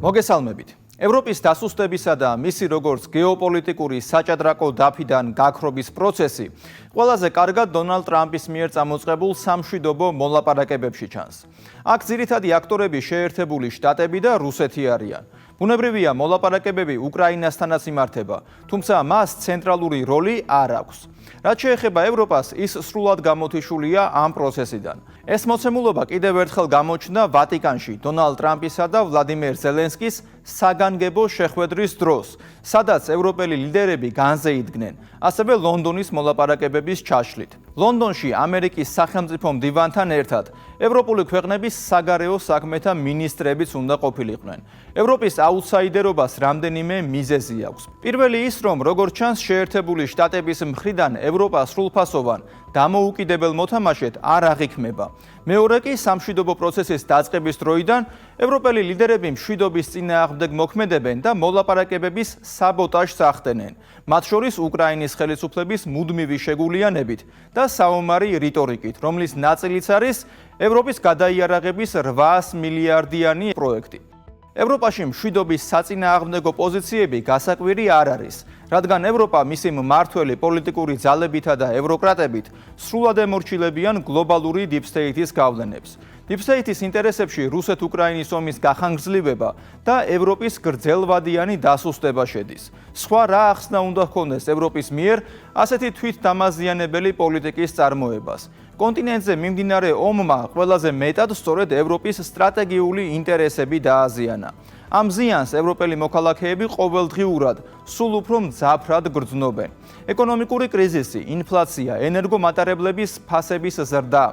მოგესალმებით. ევროპის დასუსტებისა და მისი როგორც გეოპოლიტიკური საჭადრაკო დაფიდან გაქრობის პროცესი ყველაზე კარგად დონალდ ტრამპის მიერ წამოწყებულ სამშვიდობო მოლაპარაკებებში ჩანს. აქ ძირითადი აქტორები შეერთებული შტატები და რუსეთი არიან. ბუნებრივია მოლაპარაკებები უკრაინასთანაც იმართება, თუმცა მას ცენტრალური როლი არ აქვს. რაც შეეხება ევროპას, ის სრულად გამოთიშულია ამ პროცესიდან. ეს მოცემულობა კიდევ ერთხელ გამოჩნდა ვატიკანში დონალდ ტრამპისა და ვლადიმერ ზელენსკის საგანგებო შეხვედრის დროს, სადაც ევროპელი ლიდერები განზეიდგნენ, ასევე ლონდონის მოლაპარაკებების ჩაშლით. ლონდონში ამერიკის სახელმწიფო მდივანთან ერთად ევროპული ქვეყნების საგარეო საქმეთა მინისტრებიც უნდა ყოფილიყვნენ. ევროპის აუტსაიდერობას რამდენიმე მიზეზი აქვს. პირველი ის, რომ როგორც ჩანს შეერთებული შტატების მხრიდან ევროპა სრულფასოვან დამოუკიდებელ მოთამაშედ არ აღიქმება. მეორე კი სამშვიდობო პროცესის დაწყების დროიდან ევროპელი ლიდერები მშვიდობის წინააღმდეგ მოქმედებენ და მოლაპარაკებების საბოტაჟს ახდენენ, მათ შორის უკრაინის ხელისუფლების მუდმივი შეგულიანებით და საომარი რიტორიკით, რომლის ნაწილიც არის ევროპის გადაიარაღების 800 მილიარდიანი პროექტი. ევროპაში მშვიდობის საწინააღმდეგო პოზიციები გასაკვირი არ არის, რადგან ევროპა მისი მმართველი პოლიტიკური ძალებითა და ევროკრატებით სრულად ემორჩილებიან გლობალური დიპსტეიტის გავლენებს. დიპსტეიტის ინტერესებში რუსეთ-უკრაინის ომის გახანგრძლივება და ევროპის გრძელვადიანი დასუსტება შედის. სხვა რა ახსნა უნდა ჰქონდეს ევროპის მიერ ასეთი თვითდამაზიანებელი პოლიტიკის წარმოებას. კონტინენტზე მიმდინარე ომმა ყველაზე მეტად სწორედ ევროპის სტრატეგიული ინტერესები დააზიანა. ამ ზიანს ევროპელი მოქალაქეები ყოველდღიურად სულ უფრო მძაფრად გრძნობენ. ეკონომიკური კრიზისი, ინფლაცია, ენერგომატარებლების ფასების ზრდა,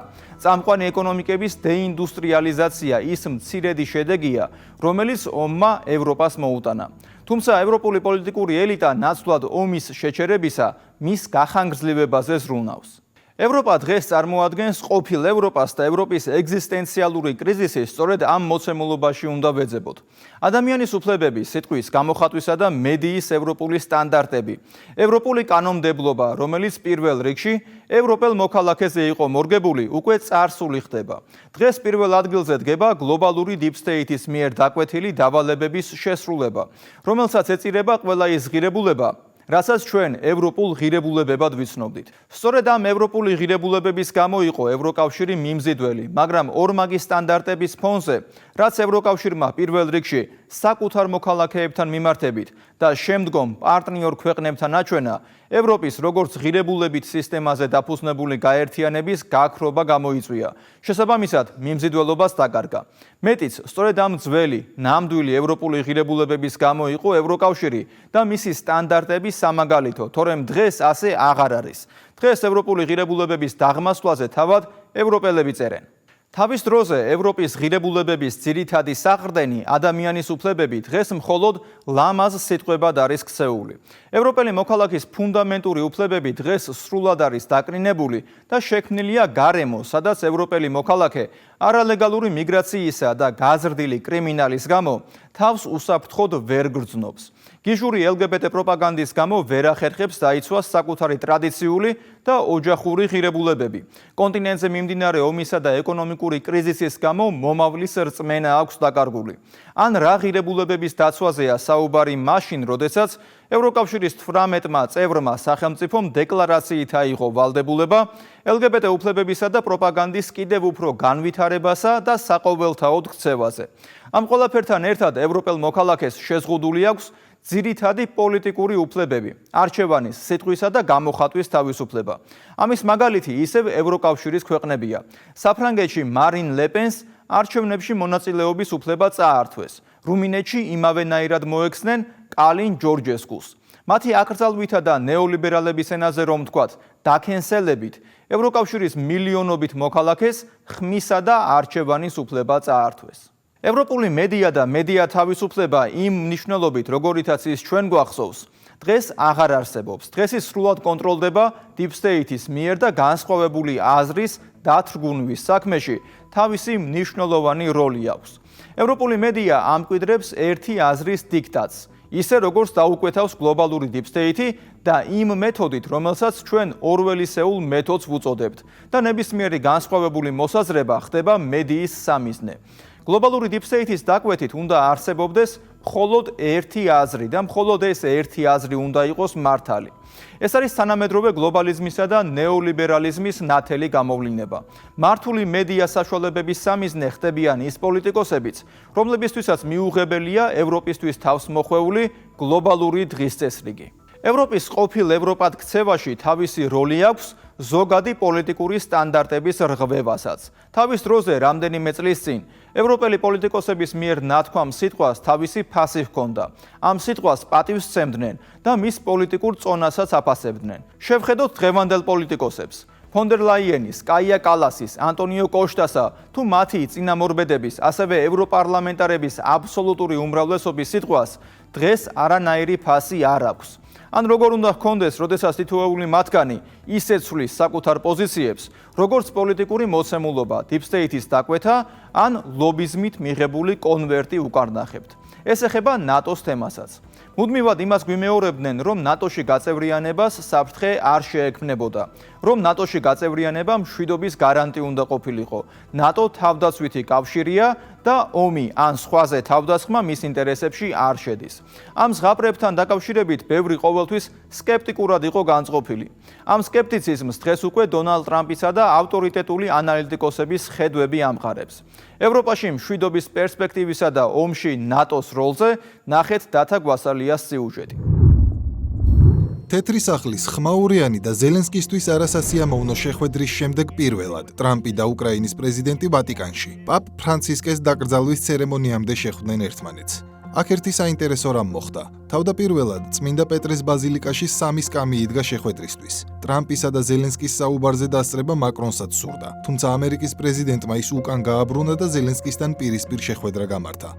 წამყვანი ეკონომიკების დეინდუსტრიალიზაცია ის მცირედი შედეგია, რომელიც ომმა ევროპას მოუტანა. თუმცა ევროპული პოლიტიკური ელიტა ნაცვლად ომის შეჩერებისა მის გახანგრძლივებაზე ზრუნავს. ევროპა დღეს წარმოადგენს ყოფილ ევროპას და ევროპის ეგზისტენციალური კრიზისი სწორედ ამ მოცემულობაში უნდა ვეძებოთ. ადამიანის უფლებები, სიტყვის გამოხატვისა და მედიის ევროპული სტანდარტები, ევროპული კანონმდებლობა, რომელიც პირველ რიგში ევროპელ მოქალაქეზე იყო მორგებული, უკვე წარსული ხდება. დღეს პირველ ადგილზე დგება გლობალური დიპსტეიტის მიერ დაკვეთილი დავალებების შესრულება, რომელსაც ეწირება ყველა ის ღირებულება, რასაც ჩვენ ევროპულ ღირებულებებად ვიცნობდით. სწორედ ამ ევროპული ღირებულებების გამო იყო ევროკავშირი მიმზიდველი, მაგრამ ორმაგი სტანდარტების ფონზე, რაც ევროკავშირმა პირველ რიგში საკუთარ მოქალაქეებთან მიმართებით და შემდგომ პარტნიორ ქვეყნებთან აჩვენა, ევროპის როგორც ღირებულებით სისტემაზე დაფუძნებული გაერთიანების გაქრობა გამოიწვია. შესაბამისად, მიმზიდველობას დაკარგა. მეტიც, სწორედ ამ ძველი, ნამდვილი ევროპული ღირებულებების გამო იყო ევროკავშირი და მისი სტანდარტები სამაგალითო, თორემ დღეს ასე აღარ არის. დღეს ევროპული ღირებულებების დაღმასვლაზე თავად ევროპელები წერენ. თავის დროზე ევროპის ღირებულებების ძირითადი საყრდენი ადამიანის უფლებები დღეს მხოლოდ ლამაზ სიტყვებად არის ქცეული. ევროპელი მოქალაქის ფუნდამენტური უფლებები დღეს სრულად არის დაკნინებული და შექმნილია გარემო, სადაც ევროპელი მოქალაქე არალეგალური მიგრაციისა და გაზრდილი კრიმინალის გამო თავს უსაფრთხოდ ვერ გრძნობს. გიჟური LGBT პროპაგანდის გამო ვერ ახერხებს დაიცვას საკუთარი ტრადიციული და ოჯახური ღირებულებები. კონტინენტზე მიმდინარე ომისა და ეკონომიკური კრიზისის გამო მომავლის რწმენა აქვს დაკარგული. ან რა ღირებულებების დაცვაზეა საუბარი მაშინ, როდესაც ევროკავშირის 18-მა წევრმა სახელმწიფომ დეკლარაციით აიღო ვალდებულება LGBT უფლებებისა და პროპაგანდის კიდევ უფრო განვითარებასა და საყოველთაოდ ქცევაზე. ამ ყველაფერთან ერთად ევროპელ მოქალაქეს შეზღუდული აქვს ძირითადი პოლიტიკური უფლებები, არჩევანის, სიტყვისა და გამოხატვის თავისუფლება. ამის მაგალითი ისევ ევროკავშირის ქვეყნებია. საფრანგეთში მარინ ლეპენს არჩევნებში მონაწილეობის უფლება წაართვეს. რუმინეთში იმავენაირად მოექცნენ კალინ ჯორჯესკუს. მათი აკრძალვითა და ნეოლიბერალების ენაზე რომ ვთქვათ, დაქენსელებით, ევროკავშირის მილიონობით მოქალაქეს ხმისა და არჩევანის უფლება წაართვეს. ევროპული მედია და მედია თავისუფლება იმ მნიშვნელობით, როგორითაც ის ჩვენ გვახსოვს, დღეს აღარ არსებობს. დღეს ის სრულად კონტროლდება დიპსტეიტის მიერ და განსხვავებული აზრის დათრგუნვის საქმეში თავისი მნიშვნელოვანი როლი აქვს. ევროპული მედია ამკვიდრებს ერთი აზრის დიქტატს, ისე როგორც დაუკვეთავს გლობალური დიპსტეიტი და იმ მეთოდით, რომელსაც ჩვენ ორველისეულ მეთოდს ვუწოდებთ და ნებისმიერი განსხვავებული მოსაზრება ხდება მედიის სამიზნე. გლობალური დიპსტეითის დაკვეთით უნდა არსებობდეს მხოლოდ ერთი აზრი და მხოლოდ ეს ერთი აზრი უნდა იყოს მართალი. ეს არის თანამედროვე გლობალიზმისა და ნეოლიბერალიზმის ნათელი გამოვლინება. მართული მედია საშუალებების სამიზნე ხდებიან ის პოლიტიკოსებიც, რომლებისთვისაც მიუღებელია ევროპისთვის თავს მოხვეული გლობალური დღის წესრიგი. ევროპის ყოფილ ევროპად ქცევაში თავისი როლი აქვს ზოგადი პოლიტიკური სტანდარტების რღვევასაც. თავის დროზე რამდენიმე წლის წინ ევროპელი პოლიტიკოსების მიერ ნათქვამ სიტყვას თავისი ფასი ჰქონდა. ამ სიტყვას პატივს სცემდნენ და მის პოლიტიკურ წონასაც აფასებდნენ. შევხედოთ დღევანდელ პოლიტიკოსებს. ფონ დერ ლაიენის, კაია კალასის, ანტონიო კოშტასა თუ მათი წინამორბედების, ასევე ევროპარლამენტარების აბსოლუტური უმრავლესობის სიტყვას დღეს არანაირი ფასი არ აქვს. ან როგორ უნდა ჰქონდეს, როდესაც თითოეული მათგანი ისე ცვლის საკუთარ პოზიციებს, როგორც პოლიტიკური მოცემულობა, დიპსტეითის დაკვეთა ან ლობიზმით მიღებული კონვერტი უკარნახებთ. ეს ეხება ნატოს თემასაც. მუდმივად იმას გვიმეორებდნენ, რომ ნატოში გაწევრიანებას საფრთხე არ შეექმნებოდა, რომ ნატოში გაწევრიანება მშვიდობის გარანტი უნდა ყოფილიყო. ნატო თავდაცვითი კავშირია და ომი ან სხვაზე თავდასხმა მის ინტერესებში არ შედის. ამ ზღაპრებთან დაკავშირებით ბევრი ყოველთვის სკეპტიკურად იყო განწყობილი. ამ სკეპტიციზმს დღეს უკვე დონალდ ტრამპისა და ავტორიტეტული ანალიტიკოსების ხედვები ამყარებს. ევროპაში მშვიდობის პერსპექტივისა და ომში ნატოს როლზე ნახეთ დათა გვასალიას სიუჟეტი. თეთრი სახლის ხმაურიანი და ზელენსკისთვის არასასიამოვნო შეხვედრის შემდეგ პირველად ტრამპი და უკრაინის პრეზიდენტი ვატიკანში პაპ ფრანცისკეს დაკრძალვის ცერემონიამდე შეხვდნენ ერთმანეთს. აქ ერთი საინტერესო რამ მოხდა. თავდაპირველად წმინდა პეტრეს ბაზილიკაში 3 სკამი იდგა შეხვედრისთვის. ტრამპისა და ზელენსკის საუბარზე დასწრება მაკრონსაც სურდა, თუმცა ამერიკის პრეზიდენტმა ის უკან გააბრუნა და ზელენსკისთან პირისპირ შეხვედრა გამართა.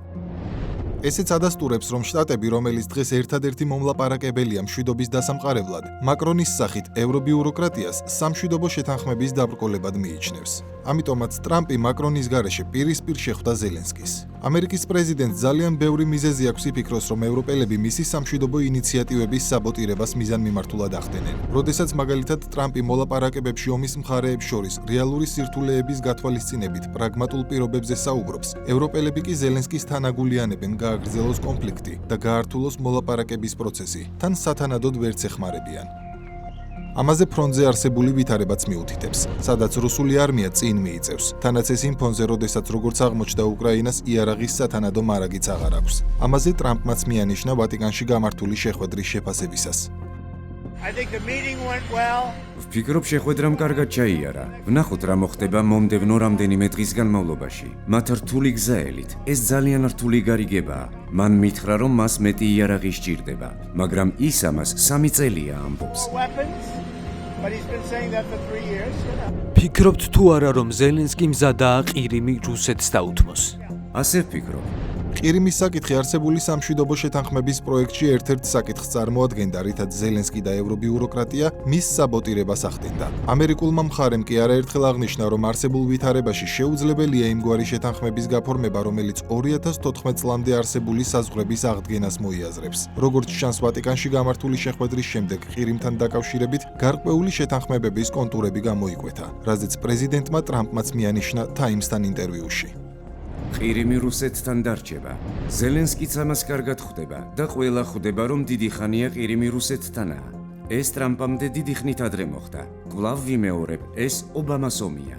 ესეც ადასტურებს, რომ შტატები, რომელიც დღეს ერთადერთი მომლაპარაკებელია მშვიდობის დასამყარებლად, მაკრონის სახით ევრობიუროკრატიას სამშვიდობო შეთანხმების დაბრკოლებად მიიჩნევს. ამიტომაც ტრამპი მაკრონის გარეშე პირისპირ შეხვდა ზელენსკის. ამერიკის პრეზიდენტს ძალიან ბევრი მიზეზი აქვს იფიქროს, რომ ევროპელები მისი სამშვიდობო ინიციატივების საბოტირებას მიზანმიმართულად ახდენენ. როდესაც მაგალითად ტრამპი მოლაპარაკებებში ომის მხარეებს შორის რეალური სირთულეების გათვალისწინებით პრაგმატულ პირობებზე საუბრობს, ევროპელები კი ზელენსკის თანაგულიანებენ გააგრძელოს კონფლიქტი და გაართულოს მოლაპარაკების პროცესი, თან სათანადოდ ვერც ეხმარებიან. ამაზე ფრონტზე არსებული ვითარებაც მიუთითებს, სადაც რუსული არმია წინ მიიწევს, თანაც ეს იმ ფონზე, როდესაც როგორც აღმოჩნდა უკრაინას იარაღის სათანადო მარაგიც აღარ აქვს. ამაზე ტრამპმაც მიანიშნა ვატიკანში გამართული შეხვედრის შეფასებისას. ვფიქრობ, შეხვედრამ კარგად ჩაიარა. ვნახოთ რა მოხდება მომდევნო რამდენიმე დღის განმავლობაში. მათ რთული გზაელით, ეს ძალიან რთული გარიგებაა. მან მითხრა, რომ მას მეტი იარაღი სჭირდება, მაგრამ ის ამას 3 წელია ამბობს. ფიქრობთ თუ არა, რომ ზელენსკი მზადაა ყირიმი რუსეთს დაუთმოს? ასე ვფიქრობ. ყირიმის საკითხი არსებული სამშვიდობო შეთანხმების პროექტში ერთ-ერთ საკითხს წარმოადგენდა, რითაც ზელენსკი და ევრობიუროკრატია მის საბოტირებას ახდენდა. ამერიკულმა მხარემ კი არაერთხელ აღნიშნა, რომ არსებულ ვითარებაში შეუძლებელია იმგვარი შეთანხმების გაფორმება, რომელიც 2014 წლამდე არსებული საზღვრების აღდგენას მოიაზრებს. როგორც ჩანს, ვატიკანში გამართული შეხვედრის შემდეგ ყირიმთან დაკავშირებით გარკვეული შეთანხმებების კონტურები გამოიკვეთა, რაზეც პრეზიდენტმა ტრამპმაც მიანიშნა Times-თან ინტერვიუში. ყირიმი რუსეთთან დარჩება. ზელენსკიც ამას კარგად ხვდება და ყველა ხვდება, რომ დიდი ხანია ყირიმი რუსეთთანაა. ეს ტრამპამდე დიდი ხნით ადრე მოხდა. კვლავ ვიმეორებ, ეს ობამას ომია.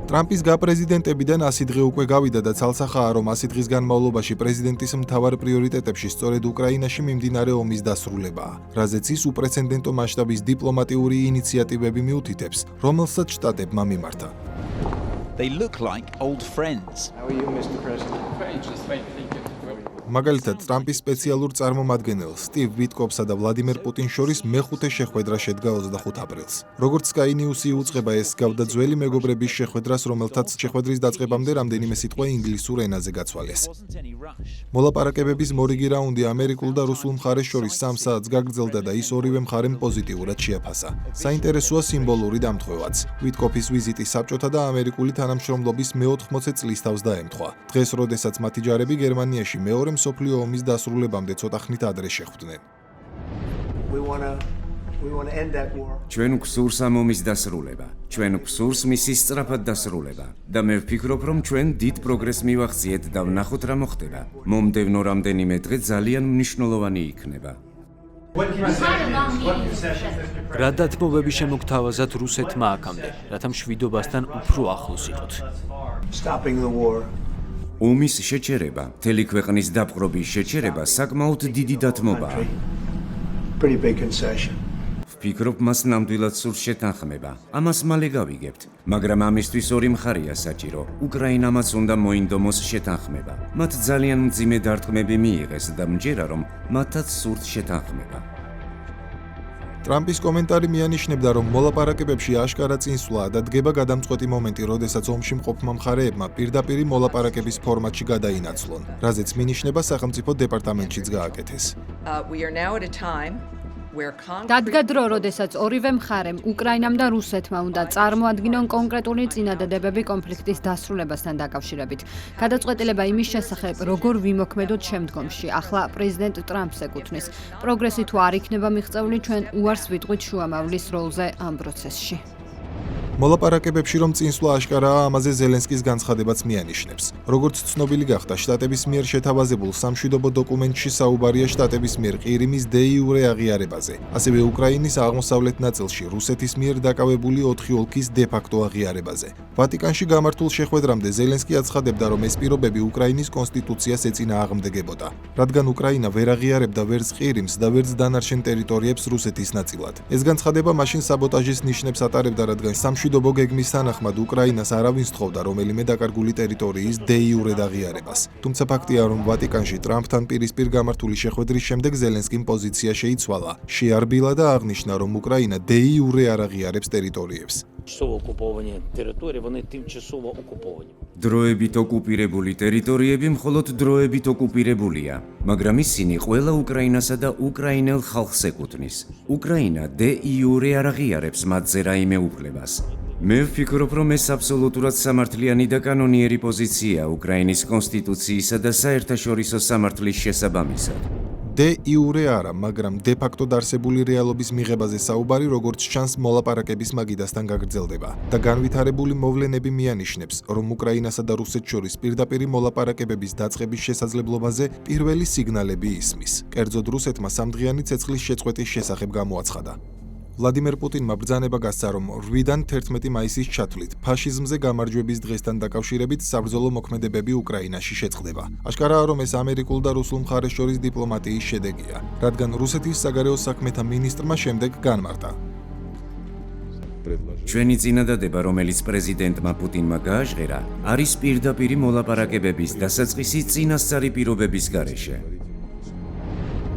ტრამპის გაპრეზიდენტებიდან 100 დღე უკვე გავიდა და ცალსახაა, რომ 100 დღის განმავლობაში პრეზიდენტის მთავარ პრიორიტეტებში სწორედ უკრაინაში მიმდინარე ომის დასრულებაა, რაზეც ის უპრეცედენტო მასშტაბის დიპლომატიური ინიციატივები მიუთითებს, რომელსაც შტატებმა მიმართა. They look like old friends. How are you, Mr. President? Very interesting. Thank you. მაგალითად, ტრამპის სპეციალურ წარმომადგენელს სტივ ვიტკოფსა და ვლადიმერ პუტინს შორის მეხუთე შეხვედრა შედგა 25 აპრილს. როგორც Sky News-ი უწყება, ეს გავდა ძველი მეგობრების შეხვედრას, რომელთაც შეხვედრის დაწყებამდე რამდენიმე სიტყვა ინგლისურ ენაზე გაცვალეს. მოლაპარაკებების მორიგი რაუნდი ამერიკულ და რუსულ მხარეს შორის 3 საათს გაგრძელდა და ის ორივე მხარემ პოზიტიურად შეაფასა. საინტერესოა სიმბოლური დამთხევაც. ვიტკოფის ვიზიტი საბჭოთა და ამერიკული თანამშრომლობის მე-80 წლის თავს დაემთხვა. დღეს, როდესაც მათი ჯარები გერმანიაში მეორე მსოფლიო ომის დასრულებამდე ცოტა ხნით ადრე შეხვდნენ. ჩვენ გვსურს ამ ომის დასრულება, ჩვენ გვსურს მისი სწრაფად დასრულება და მე ვფიქრობ, რომ ჩვენ დიდ პროგრესს მივახციეთ და ვნახოთ რა მოხდება. მომდევნო რამდენიმე დღე ძალიან მნიშვნელოვანი იქნება. რა დათმობები შემოგთავაზათ რუსეთმა აქამდე, რათა მშვიდობასთან უფრო ახლოს იყოთ? ომის შეჩერება, მთელი ქვეყნის დაპყრობის შეჩერება საკმაოდ დიდი დათმობაა. ვფიქრობ, მას ნამდვილად სურს შეთანხმება. ამას მალე გავიგებთ, მაგრამ ამისთვის ორი მხარეა საჭირო. უკრაინამაც უნდა მოინდომოს შეთანხმება. მათ ძალიან მძიმე დარტყმები მიიღეს და მჯერა, რომ მათაც სურთ შეთანხმება. ტრამპის კომენტარი მიანიშნებდა, რომ მოლაპარაკებებში აშკარა წინსვლა და დგება გადამწყვეტი მომენტი, როდესაც ომში მყოფმა მხარეებმა პირდაპირი მოლაპარაკების ფორმატში გადაინაცვლონ, რაზეც მინიშნება სახელმწიფო დეპარტამენტშიც გააკეთეს. დადგა დრო, როდესაც ორივე მხარემ, უკრაინამ და რუსეთმა უნდა წარმოადგინონ კონკრეტული წინადადებები კონფლიქტის დასრულებასთან დაკავშირებით. გადაწყვეტილება იმის შესახებ, როგორ ვიმოქმედოთ შემდგომში, ახლა პრეზიდენტ ტრამპს ეკუთვნის. პროგრესი თუ არ იქნება მიღწეული, ჩვენ უარს ვიტყვით შუამავლის როლზე ამ პროცესში. მოლაპარაკებებში რომ წინსვლა აშკარაა, ამაზე ზელენსკის განცხადებაც მიანიშნებს. როგორც ცნობილი გახდა, შტატების მიერ შეთავაზებულ სამშვიდობო დოკუმენტში საუბარია შტატების მიერ ყირიმის დე იურე აღიარებაზე, ასევე უკრაინის აღმოსავლეთ ნაწილში რუსეთის მიერ დაკავებული 4 ოლქის დე ფაქტო აღიარებაზე. ვატიკანში გამართულ შეხვედრამდე ზელენსკი აცხადებდა, რომ ეს პირობები უკრაინის კონსტიტუციას ეწინააღმდეგებოდა, რადგან უკრაინა ვერ აღიარებდა ვერც ყირიმს და ვერც დანარჩენ ტერიტორიებს რუსეთის ნაწილად. ეს განცხადება მაშინ საბოტაჟის ნიშნებს ატარებდა, რადგან მშვიდობო გეგმის თანახმად უკრაინას არავინ სთხოვდა რომელიმე დაკარგული ტერიტორიის დე იურე აღიარებას. თუმცა ფაქტია, რომ ვატიკანში ტრამპთან პირისპირ გამართული შეხვედრის შემდეგ ზელენსკიმ პოზიცია შეიცვალა. შეარბილა და აღნიშნა, რომ უკრაინა დე იურე არ აღიარებს ტერიტორიებს. დროებით ოკუპირებული ტერიტორიები მხოლოდ დროებით ოკუპირებულია, მაგრამ ისინი ყველა უკრაინასა და უკრაინელ ხალხს ეკუთვნის. უკრაინა დე იურე არ აღიარებს მათზე რაიმე უფლებას. მე ვფიქრობ, რომ ეს აბსოლუტურად სამართლიანი და კანონიერი პოზიციაა უკრაინის კონსტიტუციისა და საერთაშორისო სამართლის შესაბამისად. დე იურე არა, მაგრამ დე ფაქტო არსებული რეალობის მიღებაზე საუბარი, როგორც ჩანს, მოლაპარაკების მაგიდასთან გაგრძელდება და განვითარებული მოვლენები მიანიშნებს, რომ უკრაინასა და რუსეთს შორის პირდაპირი მოლაპარაკებების დაწყების შესაძლებლობაზე პირველი სიგნალები ისმის. კერძოდ რუსეთმა სამდღიანი ცეცხლის შეწყვეტის შესახებ გამოაცხადა. ვლადიმერ პუტინმა ბრძანება გასცა, რომ 8-დან 11 მაისის ჩათვლით ფაშიზმზე გამარჯვების დღესთან დაკავშირებით საბრძოლო მოქმედებები უკრაინაში შეწყდება. აშკარაა, რომ ეს ამერიკულ და რუსულ მხარეს შორის დიპლომატიის შედეგია, რადგან რუსეთის საგარეო საქმეთა მინისტრმა შემდეგ განმარტა. ჩვენი წინადადება, რომელიც პრეზიდენტმა პუტინმა გააჟღერა, არის პირდაპირი მოლაპარაკებების დასაწყისი წინასწარი პირობების გარეშე.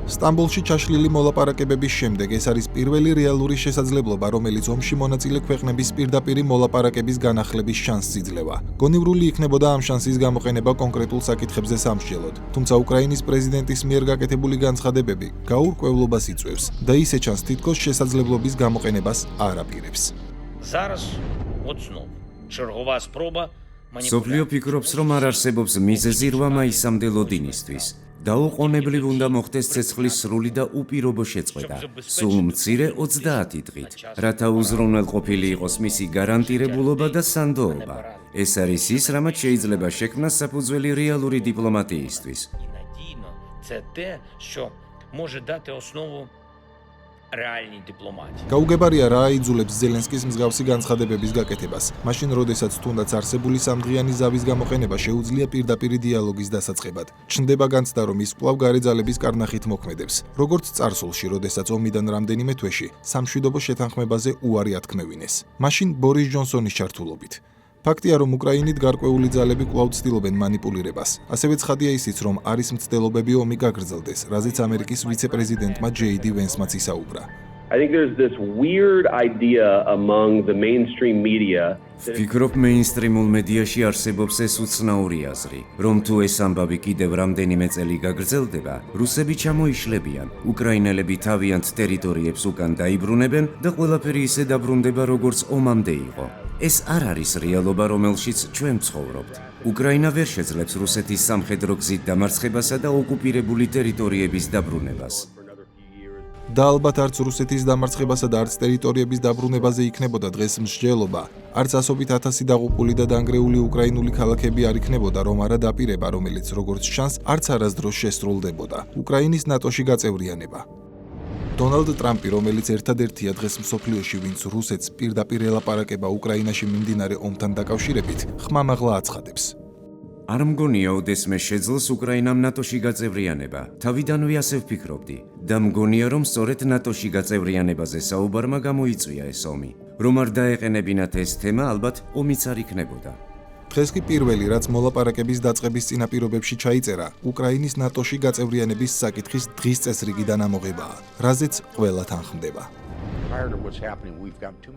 სტამბოლში ჩაშლილი მოლაპარაკებების შემდეგ ეს არის პირველი რეალური შესაძლებლობა, რომელიც ომში მონაწილე ქვეყნების პირდაპირი მოლაპარაკების განახლების შანსს იძლევა. გონივრული იქნებოდა ამ შანსის გამოყენება კონკრეტულ საკითხებზე სამშველოდ, თუმცა უკრაინის პრეზიდენტის მიერ გაკეთებული განცხადებები გაურკვევლობას იწვევს და ისე ჩანს, თითქოს შესაძლებლობის გამოყენებას არ აპირებს. სოფლიო ფიქრობს, რომ არ არსებობს მიზეზი 8 მაისამდე ლოდინისთვის. დაუყოვნებლივ უნდა მოხდეს ცეცხლის სრული და უპირობო შეწყვეტა, სულ მცირე 30 დღით, რათა უზრუნველყოფილი იყოს მისი გარანტირებულობა და სანდოობა. ეს არის ის, რამაც შეიძლება შექმნას საფუძველი რეალური დიპლომატიისთვის. გაუგებარია რა აიძულებს ზელენსკის მსგავსი განცხადებების გაკეთებას, მაშინ როდესაც თუნდაც არსებული სამდღიანი ზავის გამოყენება შეუძლია პირდაპირი დიალოგის დასაწყებად. ჩნდება განცდა, რომ ის კვლავ გარე ძალების კარნახით მოქმედებს, როგორც წარსულში, როდესაც ომიდან რამდენიმე თვეში სამშვიდობო შეთანხმებაზე უარი ათქმევინეს. მაშინ ბორის ჯონსონის ჩართულობით. ფაქტია, რომ უკრაინით გარკვეული ძალები კვლავ ცდილობენ მანიპულირებას. ასევე ცხადია ისიც, რომ არის მცდელობები ომი გაგრძელდეს, რაზეც ამერიკის ვიცე-პრეზიდენტმა ჯეი-დი ვენსმაც ისაუბრა. I think there's this weird idea among the mainstream media. ვფიქრობ, მეინსტრიმულ მედიაში არსებობს ეს უცნაური აზრი, რომ თუ ეს ამბავი კიდევ რამდენიმე წელი გაგრძელდება, რუსები ჩამოიშლებიან, უკრაინელები თავიანთ ტერიტორიებს უკან დაიბრუნებენ და ყველაფერი ისე დაბრუნდება, როგორც ომამდე იყო. ეს არ არის რეალობა, რომელშიც ჩვენ ვცხოვრობთ. უკრაინა ვერ შეძლებს რუსეთის სამხედრო გზით დამარცხებასა და ოკუპირებული ტერიტორიების დაბრუნებას. და ალბათ არც რუსეთის დამარცხებასა და არც ტერიტორიების დაბრუნებაზე იქნებოდა დღეს მსჯელობა, არც ასობით ათასი დაღუპული და დანგრეული უკრაინული ქალაქები არ იქნებოდა, რომ არა დაპირება, რომელიც როგორც ჩანს, არც არასდროს შესრულდებოდა. უკრაინის ნატოში გაწევრიანება. დონალდ ტრამპი, რომელიც ერთადერთია დღეს მსოფლიოში, ვინც რუსეთს პირდაპირ ელაპარაკება უკრაინაში მიმდინარე ომთან დაკავშირებით, ხმამაღლა აცხადებს. არ მგონია ოდესმე შეძლოს უკრაინამ ნატოში გაწევრიანება. თავიდანვე ასე ვფიქრობდი და მგონია, რომ სწორედ ნატოში გაწევრიანებაზე საუბარმა გამოიწვია ეს ომი. რომ არ დაეყენებინათ ეს თემა, ალბათ ომიც არ იქნებოდა. დღეს კი პირველი, რაც მოლაპარაკების დაწყების წინაპირობებში ჩაიწერა, უკრაინის ნატოში გაწევრიანების საკითხის დღის წესრიგიდან ამოღებაა, რაზეც ყველა თანხმდება.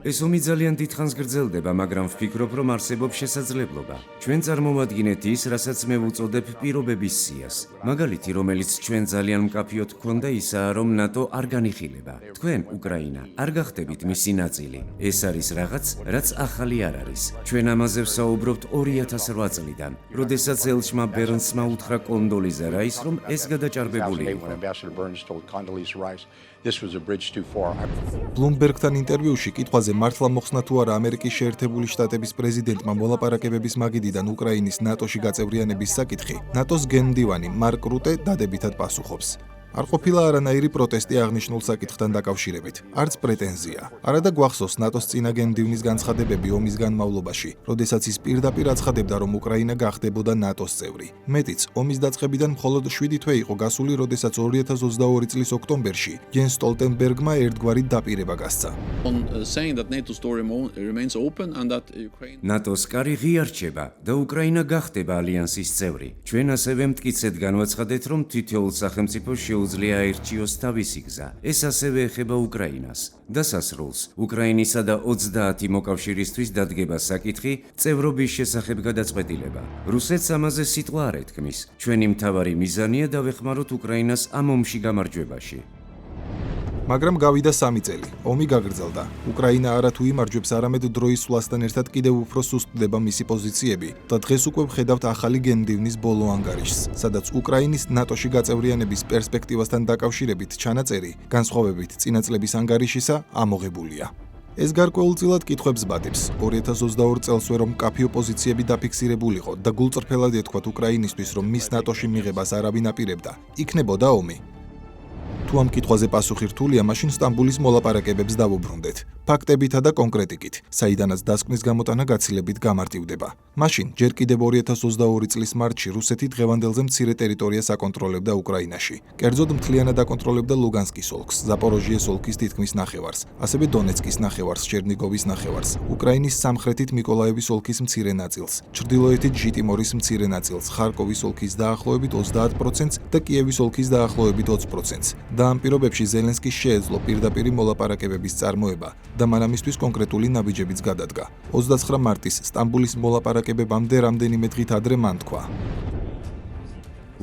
ეს ომი ძალიან დიდხანს გრძელდება, მაგრამ ვფიქრობ, რომ არსებობს შესაძლებლობა. ჩვენ წარმოვადგინეთ ის, რასაც მე ვუწოდებ პირობების სიას. მაგალითი, რომელიც ჩვენ ძალიან მკაფიოდ გვქონდა ისაა, რომ ნატო არ განიხილება. თქვენ, უკრაინა, არ გახდებით მისი ნაწილი. ეს არის რაღაც, რაც ახალი არ არის. ჩვენ ამაზე ვსაუბრობთ 2008 წლიდან, როდესაც ელჩმა ბერნსმა უთხრა კონდოლიზა რაის, რომ ეს გადაჭარბებული იყო. ბლუმბერგთან ინტერვიუში კითხვაზე მართლა მოხსნა თუ არა ამერიკის შეერთებული შტატების პრეზიდენტმა მოლაპარაკებების მაგიდიდან უკრაინის ნატოში გაწევრიანების საკითხი, ნატოს გენმდივანი მარკ რუტე დადებითად პასუხობს. არ ყოფილა არანაირი პროტესტი აღნიშნულ საკითხთან დაკავშირებით, არც პრეტენზია. არადა გვახსოვს ნატოს წინა გენმდივნის განცხადებები ომის განმავლობაში, როდესაც ის პირდაპირ აცხადებდა, რომ უკრაინა გახდებოდა ნატოს წევრი. მეტიც, ომის დაწყებიდან მხოლოდ 7 თვე იყო გასული, როდესაც 2022 წლის ოქტომბერში იენს სტოლტენბერგმა ერთგვარი დაპირება გასცა. ნატოს კარი ღიარჩება და უკრაინა გახდება ალიანსის წევრი. ჩვენ ასევე მტკიცედ განვაცხადეთ, რომ თითოეულ სახელმწიფოს შეუძლია აირჩიოს თავისი გზა. ეს ასევე ეხება უკრაინას. დასასრულს, უკრაინისა და 30 მოკავშირისთვის დადგება საკითხი წევრობის შესახებ გადაწყვეტილება. რუსეთს ამაზე სიტყვა არ ეთქმის. ჩვენი მთავარი მიზანია დავეხმაროთ უკრაინას ამ ომში გამარჯვებაში. მაგრამ გავიდა 3 წელი. ომი გაგრძელდა. უკრაინა არა თუ იმარჯვებს, არამედ დროის სვლასთან ერთად კიდევ უფრო სუსტდება მისი პოზიციები და დღეს უკვე ვხედავთ ახალი გენმდივნის ბოლო ანგარიშს, სადაც უკრაინის ნატოში გაწევრიანების პერსპექტივასთან დაკავშირებით ჩანაწერი, განსხვავებით წინა წლების ანგარიშისა, ამოღებულია. ეს გარკვეულწილად კითხვებს ბადებს. 2022 წელსვე რომ მკაფიო პოზიციები დაფიქსირებულიყო და გულწრფელად ეთქვათ უკრაინისთვის, რომ მის ნატოში მიღებას არავინ აპირებდა, იქნებოდა ომი. თუ ამ კითხვაზე პასუხი რთულია, მაშინ სტამბულის მოლაპარაკებებს დავუბრუნდეთ. ფაქტებითა და კონკრეტიკით, საიდანაც დასკვნის გამოტანა გაცილებით გამარტივდება. მაშინ, ჯერ კიდევ 2022 წლის მარტში რუსეთი დღევანდელზე მცირე ტერიტორიას აკონტროლებდა უკრაინაში. კერძოდ მთლიანად აკონტროლებდა ლუგანსკის ოლქს, ზაპოროჟიეს ოლქის თითქმის ნახევარს, ასევე დონეცკის ნახევარს, ჩერნიგოვის ნახევარს, უკრაინის სამხრეთით მიკოლაევის ოლქის მცირე ნაწილს, ჩრდილოეთით ჟიტიმორის მცირე ნაწილს, ხარკოვის ოლქის დაახლოებით 30%-ს და კიევის ოლქის დაახლოებით 20%-ს. და ამ პირობებში ზელენსკის შეეძლო პირდაპირი მოლაპარაკებების წარმოება და მანამისთვის კონკრეტული ნაბიჯებიც გადადგა. 29 მარტის სტამბულის მოლაპარაკებებამდე რამდენიმე დღით ადრე მან თქვა: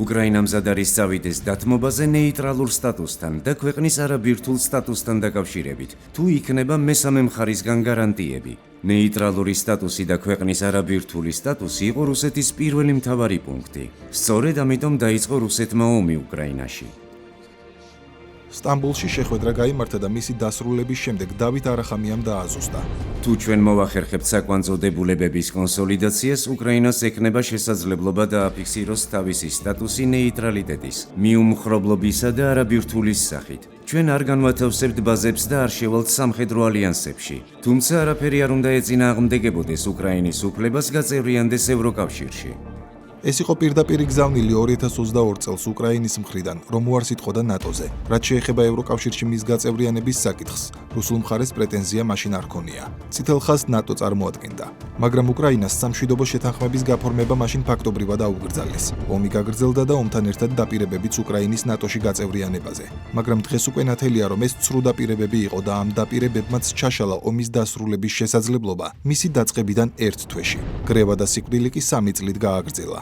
უკრაინა მზად არის წავიდეს დათმობაზე ნეიტრალურ სტატუსთან და ქვეყნის არაბირთულ სტატუსთან დაკავშირებით, თუ იქნება მესამე მხარისგან გარანტიები. ნეიტრალური სტატუსი და ქვეყნის არაბირთული სტატუსი იყო რუსეთის პირველი მთავარი პუნქტი. სწორედ ამიტომ დაიწყო რუსეთმა ომი უკრაინაში. სტამბულში შეხვედრა გაიმართა და მისი დასრულების შემდეგ დავით არახამიამ დააზუსტა. თუ ჩვენ მოვახერხებთ საკვანძო დებულებების კონსოლიდაციას, უკრაინას ექნება შესაძლებლობა დააფიქსიროს თავისი სტატუსი ნეიტრალიტეტის, მიუმხრობლობისა და არაბირთულის სახით. ჩვენ არ განვათავსებთ ბაზებს და არ შევალთ სამხედრო ალიანსებში. თუმცა არაფერი არ უნდა ეწინააღმდეგებოდეს უკრაინის უფლებას გაწევრიანდეს ევროკავშირში. ეს იყო პირდაპირი გზავნილი 2022 წელს უკრაინის მხრიდან, რომ უარს იტყოდა ნატოზე. რაც შეეხება ევროკავშირში მის გაწევრიანების საკითხს, რუსულ მხარეს პრეტენზია მაშინ არ ჰქონია. წითელ ხაზს ნატო წარმოადგენდა, მაგრამ უკრაინას სამშვიდობო შეთანხმების გაფორმება მაშინ ფაქტობრივად აუგრძალეს. ომი გაგრძელდა და ომთან ერთად დაპირებებიც უკრაინის ნატოში გაწევრიანებაზე. მაგრამ დღეს უკვე ნათელია, რომ ეს ცრუ დაპირებები იყო და ამ დაპირებებმაც ჩაშალა ომის დასრულების შესაძლებლობა მისი დაწყებიდან 1 თვეში. კრევა და სიკვდილი კი 3 წლით გააგრძელა.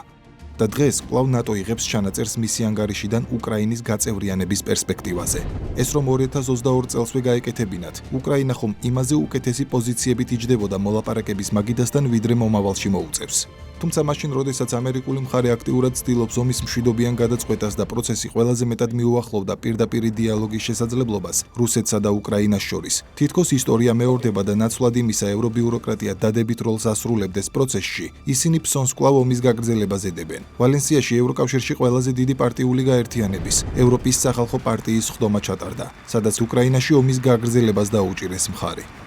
და დღეს კვლავ ნატო იღებს ჩანაწერს მისი ანგარიშიდან უკრაინის გაწევრიანების პერსპექტივაზე. ეს რომ 2022 წელსვე გაეკეთებინათ, უკრაინა ხომ იმაზე უკეთესი პოზიციებით იჯდებოდა მოლაპარაკების მაგიდასთან, ვიდრე მომავალში მოუწევს. თუმცა მაშინ, როდესაც ამერიკული მხარე აქტიურად ცდილობს ომის მშვიდობიან გადაწყვეტას და პროცესი ყველაზე მეტად მიუახლოვდა პირდაპირი დიალოგის შესაძლებლობას რუსეთსა და უკრაინას შორის, თითქოს ისტორია მეორდება და ნაცვლად იმისა ევრობიუროკრატია დადებით როლს ასრულებდეს პროცესში, ისინი ფსონს კვლავ ომის გაგრძელებას ედებენ. ვალენსიაში ევროკავშირში ყველაზე დიდი პარტიული გაერთიანების, ევროპის სახალხო პარტიის სხდომა ჩატარდა, სადაც უკრაინაში ომის გაგრძელებას დაუჭირეს მხარი.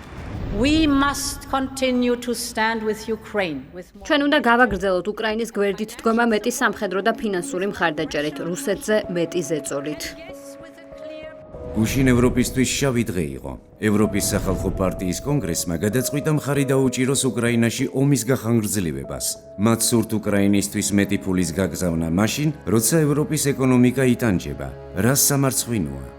We must continue to stand with Ukraine. ჩვენ უნდა გავაგრძელოთ უკრაინის გვერდით დგომა მეტი სამხედრო და ფინანსური მხარდაჭერით, რუსეთზე მეტი ზეწოლით. გუშინ ევროპისთვის შავი დღე იყო. ევროპის სახალხო პარტიის კონგრესმა გადაწყვიტა მხარი დაუჭიროს უკრაინაში ომის გახანგრძლივებას. მათ სურთ უკრაინისთვის მეტი ფულის გაგზავნა მაშინ, როცა ევროპის ეკონომიკა იტანჯება. რა სამარცხვინოა?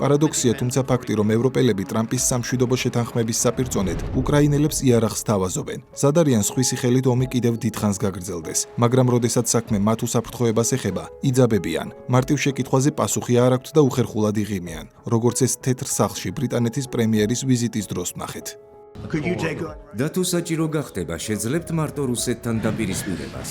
პარადოქსია, თუმცა ფაქტი, რომ ევროპელები ტრამპის სამშვიდობო შეთანხმების საპირწონედ უკრაინელებს იარაღს თავაზობენ. ზადარიან სხვისი ხელით ომი კიდევ დიდხანს გაგრძელდეს, მაგრამ როდესაც საქმე მათ უსაფრთხოებას ეხება, იძაბებიან. მარტივ შეკითხვაზე პასუხი არ აქვთ და უხერხულად იღიმიან, როგორც ეს თეთრ სახლში ბრიტანეთის პრემიერის ვიზიტის დროს ვნახეთ. და თუ საჭირო გახდება, შეძლებთ მარტო რუსეთთან დაპირისპირებას.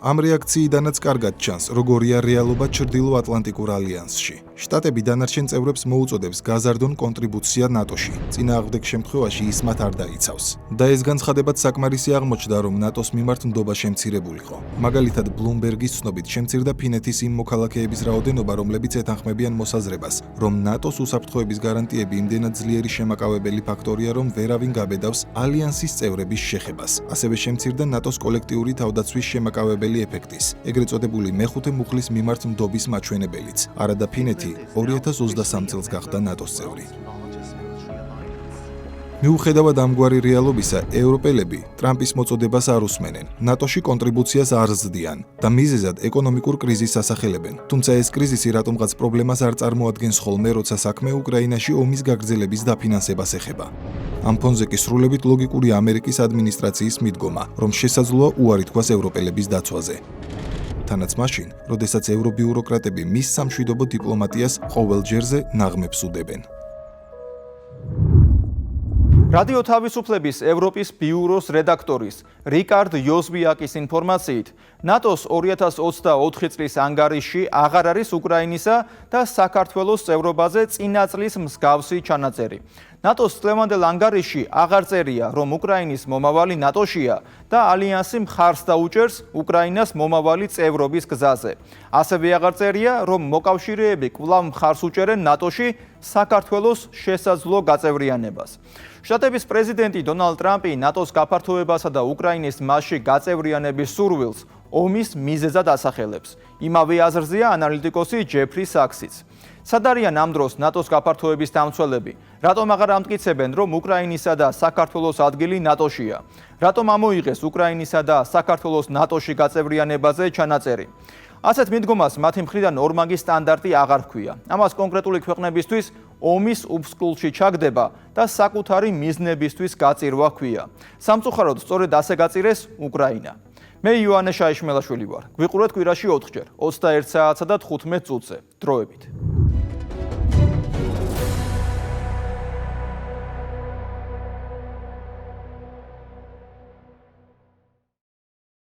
ამ რეაქციიდანაც კარგად ჩანს, როგორია რეალობა ჩრდილო-ატლანტიკურ ალიანსში. შტატები დანარჩენ წევრებს მოუწოდებს გაზარდონ კონტრიბუცია ნატოში. წინააღმდეგ შემთხვევაში ის მათ არ დაიცავს. და ეს განცხადებაც საკმარისი აღმოჩნდა, რომ ნატოს მიმართ ნდობა შემცირებულიყო. მაგალითად, ბლუმბერგის ცნობით შემცირდა ფინეთის იმ მოქალაქეების რაოდენობა, რომლებიც ეთანხმებიან მოსაზრებას, რომ ნატოს უსაფრთხოების გარანტიები იმდენად ძლიერი შემაკავებელი ფაქტორია, რომ ვერავინ გაბედავს ალიანსის წევრების შეხებას. ასევე შემცირდა ნატოს კოლექტიური თავდაცვის შემაკავებელი ეფექტის, ეგრეთ წოდებული მეხუთე მუხლის მიმართ ნდობის მაჩვენებელიც. არადა ფინეთი 2023 წელს გახდა ნატოს წევრი. მიუხედავად ამგვარი რეალობისა, ევროპელები ტრამპის მოწოდებას არ უსმენენ, ნატოში კონტრიბუციას არ ზრდიან და მიზეზად ეკონომიკურ კრიზისს ასახელებენ. თუმცა ეს კრიზისი რატომღაც პრობლემას არ წარმოადგენს ხოლმე, როცა საქმე უკრაინაში ომის გაგრძელების დაფინანსებას ეხება. ამ ფონზე კი სრულებით ლოგიკური ამერიკის ადმინისტრაციის მიდგომა, რომ შესაძლოა უარი თქვას ევროპელების დაცვაზე. თანაც მაშინ, როდესაც ევრობიუროკრატები მის სამშვიდობო დიპლომატიას ყოველ ჯერზე ნაღმებს უდებენ. რადიო თავისუფლების ევროპის ბიუროს რედაქტორის რიკარდ იოზბიაკის ინფორმაციით, ნატოს 2024 წლის ანგარიში აღარ არის უკრაინისა და საქართველოს წევრობაზე წინა წლის მსგავსი ჩანაწერი. ნატოს წლევანდელ ანგარიში აღარ წერია, რომ უკრაინის მომავალი ნატოშია და ალიანსი მხარს დაუჭერს უკრაინას მომავალი წევრობის გზაზე. ასევე აღარ წერია, რომ მოკავშირეები კვლავ მხარს უჭერენ ნატოში საქართველოს შესაძლო გაწევრიანებას. შტატების პრეზიდენტი დონალდ ტრამპი ნატოს გაფართოებასა და უკრაინის მასში გაწევრიანების სურვილს ომის მიზეზად ასახელებს. იმავე აზრზეა ანალიტიკოსი ჯეფრი საქსიც. სად არიან ამ დროს ნატოს გაფართოების დამცველები? რატომ აღარ ამტკიცებენ, რომ უკრაინისა და საქართველოს ადგილი ნატოშია? რატომ ამოიღეს უკრაინისა და საქართველოს ნატოში გაწევრიანებაზე ჩანაწერი? ასეთ მიდგომას მათი მხრიდან ორმაგი სტანდარტი აღარ ჰქვია. ამას კონკრეტული ქვეყნებისთვის ომის უფსკულში ჩაგდება და საკუთარი მიზნებისთვის გაწირვა ჰქვია. სამწუხაროდ, სწორედ ასე გაწირეს უკრაინა. მე იოანე შაიშმელაშვილი ვარ. გვიყურეთ კვირაში 4 ჯერ, 21 საათსა და 15 წუთზე. დროებით.